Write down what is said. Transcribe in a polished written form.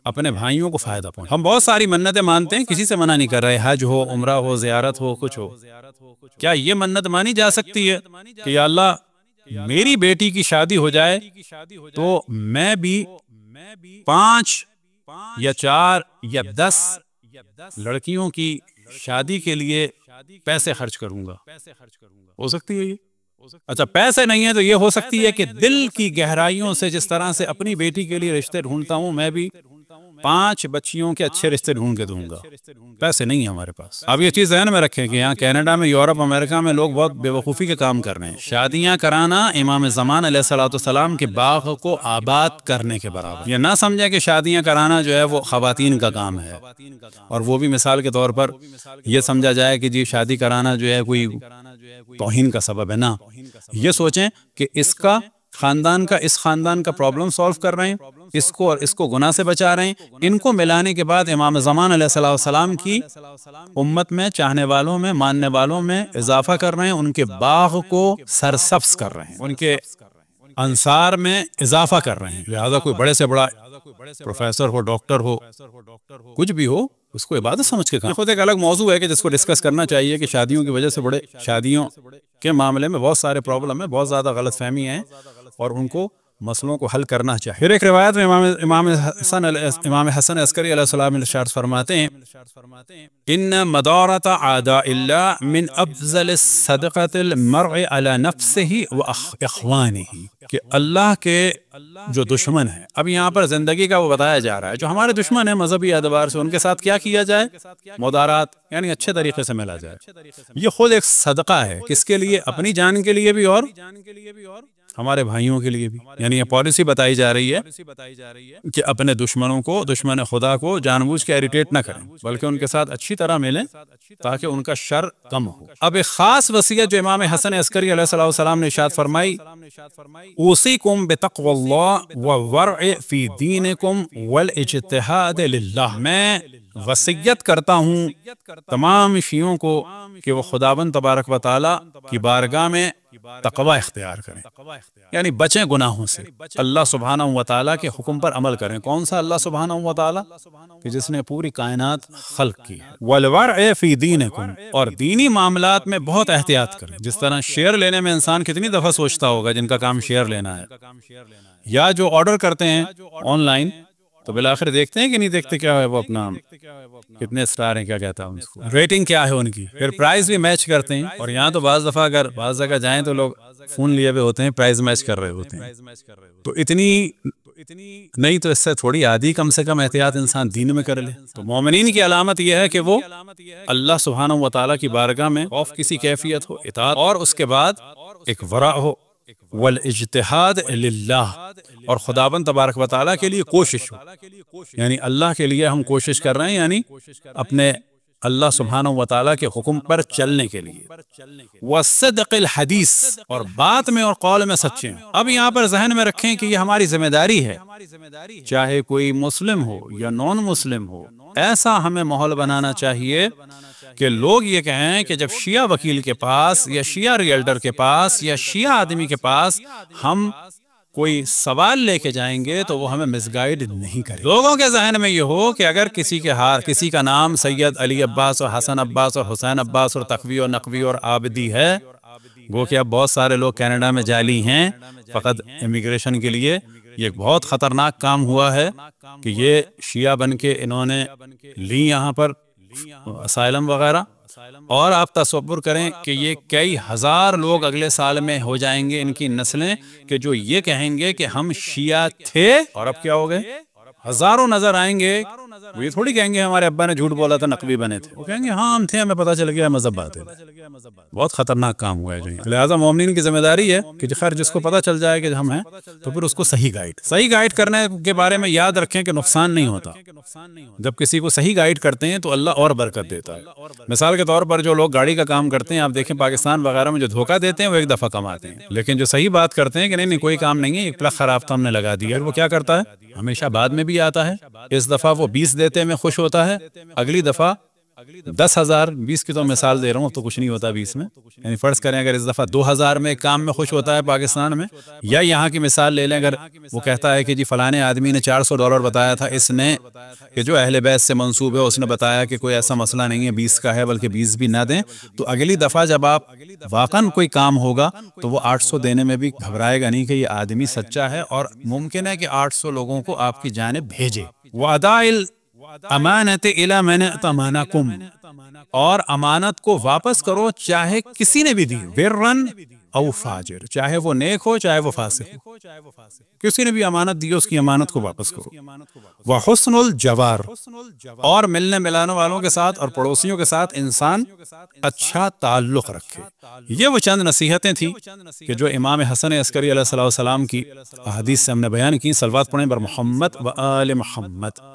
اپنے بھائیوں کو فائدہ پہنچے۔ ہم بہت ساری منتیں مانتے ہیں، کسی سے منع نہیں کر رہے، حج ہو، عمرہ ہو، زیارت ہو، کچھ ہو۔ کیا یہ منت مانی جا سکتی ہے کہ یا اللہ میری بیٹی کی شادی ہو جائے تو میں بھی 5 یا 4 یا 10 لڑکیوں کی شادی کے لیے پیسے خرچ کروں گا؟ ہو سکتی ہے یہ؟ اچھا پیسے نہیں ہیں تو یہ ہو سکتی ہے کہ دل کی گہرائیوں سے جس طرح سے اپنی بیٹی کے لیے رشتے ڈھونڈتا ہوں، میں بھی 5 بچیوں کے اچھے رشتے ڈھونڈ کے دوں گا۔ پیسے نہیں ہیں ہمارے پاس۔ اب یہ چیز ذہن میں رکھیں کہ یہاں کینیڈا میں، یورپ، امریکہ میں لوگ بہت بے وقوفی کے کام کر رہے ہیں۔ شادیاں کرانا امام زمان علیہ الصلوۃ والسلام کے باغ کو آباد کرنے کے برابر۔ یہ نہ سمجھے کہ شادیاں کرانا جو ہے وہ خواتین کا کام ہے، اور وہ بھی مثال کے طور پر یہ سمجھا جائے کہ جی شادی کرانا جو ہے کوئی توہین کا سبب ہے۔ نہ، یہ سوچیں کہ اس خاندان کا پرابلم سالو کر رہے ہیں، اس کو گناہ سے بچا رہے ہیں۔ ان کو ملانے کے بعد امام زمان علیہ السلام کی امت میں، چاہنے والوں میں، ماننے والوں میں اضافہ کر رہے ہیں، ان کے باغ کو سرسبز کر رہے ہیں، ان کے انصار میں اضافہ کر رہے ہیں۔ لہذا کوئی بڑے سے بڑا پروفیسر ہو، ڈاکٹر ہو، کچھ بھی ہو، اس کو عبادت سمجھ کے کہا۔ خود ایک الگ موضوع ہے کہ جس کو ڈسکس کرنا چاہیے کہ شادیوں کی وجہ سے شادیوں کے معاملے میں بہت سارے پرابلم ہیں، بہت زیادہ غلط فہمی ہیں، اور ان کو مسئلوں کو حل کرنا چاہیے۔ پھر ایک روایت میں امام حسن عسکری علیہ السلام ارشاد فرماتے ہیں ان مدارۃ اعداء اللہ من افضل الصدقۃ المرء علی نفسہ واخوانہ، کہ اللہ کے جو دشمن ہیں، اب یہاں پر زندگی کا وہ بتایا جا رہا ہے، جو ہمارے دشمن ہیں مذہبی اعتبار سے، ان کے ساتھ کیا کیا جائے؟ مدارات، یعنی اچھے طریقے سے ملا جائے۔ یہ خود ایک صدقہ ہے، کس کے لیے؟ اپنی جان کے لیے بھی اور ہمارے بھائیوں کے لیے بھی۔ یعنی یہ پالیسی بتائی جا رہی ہے کہ اپنے دشمنوں کو، دشمن خدا کو جان بوجھ کے اریٹیٹ نہ کریں، بلکہ ان کے ساتھ اچھی طرح ملیں تاکہ ان کا شر کم ہو۔ اب ایک خاص وصیت جو امام حسن عسکری علیہ السلام نے ارشاد فرمائی، اوصیکم بتقوی اللہ والورع فی دینکم والاجتہاد للہ، میں وصیت کرتا ہوں تمام شیعوں کو کہ وہ خداوند تبارک و تعالی کی بارگاہ میں تقوی اختیار کریں، یعنی بچیں گناہوں سے، اللہ سبحانہ و تعالیٰ کے حکم پر عمل کریں۔ کون سا اللہ سبحانہ و تعالیٰ؟ کہ جس نے پوری کائنات خلق کی ہے۔ والورع فی دینکم، اور دینی معاملات میں بہت احتیاط کریں۔ جس طرح شیئر لینے میں انسان کتنی دفعہ سوچتا ہوگا جن کا کام شیئر لینا ہے، یا جو آرڈر کرتے ہیں آن لائن تو بالآخر دیکھتے ہیں کہ نہیں دیکھتے کیا ہے وہ اپنا کتنے اسٹار ہیں، کیا کہتا ہوں اس کو، ریٹنگ کیا ہے ان کی، پھر پرائز بھی میچ کرتے ہیں۔ اور یہاں تو بعض دفعہ اگر بعض جگہ جائیں تو لوگ فون لیے ہوئے ہوتے ہیں، پرائز میچ کر رہے ہوتے ہیں۔ تو اتنی نہیں تو اس سے تھوڑی آدھی کم سے کم احتیاط انسان دین میں کر لے۔ تو مومنین کی علامت یہ ہے کہ وہ اللہ سبحانہ و تعالیٰ کی بارگاہ میں خوف کسی کیفیت ہو، اطاعت، اور اس کے بعد ایک ورع ہو، والاجتہاد للہ، اور خداوند تبارک و تعالیٰ کے لیے کوشش ہو، یعنی اللہ کے لیے ہم کوشش کر رہے ہیں، یعنی اپنے اللہ سبحانہ و تعالیٰ کے حکم پر چلنے کے لیے۔ والصدق الحدیث، اور بات میں اور قول میں سچے ہیں۔ اب یہاں پر ذہن میں رکھیں کہ یہ ہماری ذمہ داری ہے، چاہے کوئی مسلم ہو یا نان مسلم ہو، ایسا ہمیں ماحول بنانا چاہیے کہ لوگ یہ کہیں کہ جب شیعہ وکیل کے پاس یا شیعہ ریئلٹر کے پاس یا شیعہ آدمی کے پاس ہم کوئی سوال لے کے جائیں گے تو وہ ہمیں مس گائیڈ نہیں کرے۔ لوگوں کے ذہن میں یہ ہو کہ اگر کسی کا نام سید علی عباس اور حسن عباس اور حسین عباس اور تقوی اور نقوی اور عابدی ہے، گو کہ اب بہت سارے لوگ کینیڈا میں جعلی ہیں فقط امیگریشن کے لیے۔ یہ ایک بہت خطرناک کام ہوا ہے کہ یہ شیعہ بن کے انہوں نے لی یہاں پر اسائلم وغیرہ، اور آپ تصور کریں کہ یہ کئی ہزار لوگ اگلے سال میں ہو جائیں گے، ان کی نسلیں، کہ جو یہ کہیں گے کہ ہم شیعہ تھے اور اب کیا ہو گئے، ہزاروں نظر آئیں گے۔ وہ یہ تھوڑی کہیں گے ہمارے ابا نے جھوٹ بولا تھا نقوی بنے تھے، وہ کہیں گے ہاں ہم تھے، ہمیں پتہ چل گیا مذہب بات ہے۔ بہت خطرناک کام ہوا ہے جو یہ۔ لہٰذا مومنین کی ذمہ داری ہے کہ خیر جس کو پتہ چل جائے کہ ہم ہیں تو پھر اس کو صحیح گائیڈ کرنے کے بارے میں یاد رکھیں کہ نقصان نہیں ہوتا۔ جب کسی کو صحیح گائیڈ کرتے ہیں تو اللہ اور برکت دیتا ہے۔ مثال کے طور پر جو لوگ گاڑی کا کام کرتے ہیں، آپ دیکھیں پاکستان وغیرہ میں جو دھوکہ دیتے ہیں وہ ایک دفعہ کماتے ہیں، لیکن جو صحیح بات کرتے ہیں کہ نہیں کوئی کام نہیں ہے، ایک پلک خراب تھا ہم نے لگا دیا، وہ کیا کرتا ہے؟ ہمیشہ بعد میں بھی آتا ہے۔ اس دفعہ وہ 20 دیتے میں خوش ہوتا ہے، اگلی دفعہ 10,000 20 کی تو مثال دے رہا ہوں، تو کچھ نہیں ہوتا 20 میں، یعنی فرض کریں اگر اس دفعہ 2,000 میں ایک کام میں خوش ہوتا ہے پاکستان میں، یا یہاں کی مثال لے لیں، اگر وہ کہتا ہے کہ جی فلانے آدمی نے $400 بتایا تھا، اس نے کہ جو اہل بیت سے منسوب ہے اس نے بتایا کہ کوئی ایسا مسئلہ نہیں ہے 20 کا ہے بلکہ 20 بھی نہ دیں، تو اگلی دفعہ جب آپ واقعاً کوئی کام ہوگا تو وہ 800 دینے میں بھی گھبرائے گا نہیں کہ یہ آدمی سچا ہے، اور ممکن ہے کہ 800 لوگوں کو آپ کی جانب بھیجے۔ وَأَدَاءِ الْأَمَانَةِ إِلَىٰ مَنِ ائْتَمَنَكُمْ، اور امانت کو واپس کرو چاہے کسی نے بھی دی، بِرًّا او فاجر، چاہے وہ نیک ہو چاہے وہ فاسق ہو، کسی نے بھی امانت دی اس کی امانت کو واپس کرو۔ وحسن الجوار، اور ملنے ملانے والوں کے ساتھ اور پڑوسیوں کے ساتھ انسان اچھا تعلق رکھے۔ یہ وہ چند نصیحتیں تھیں کہ جو امام حسن عسکری علیہ السلام کی احادیث سے ہم نے بیان کی۔ صلوات پڑھیں بر محمد و آل محمد۔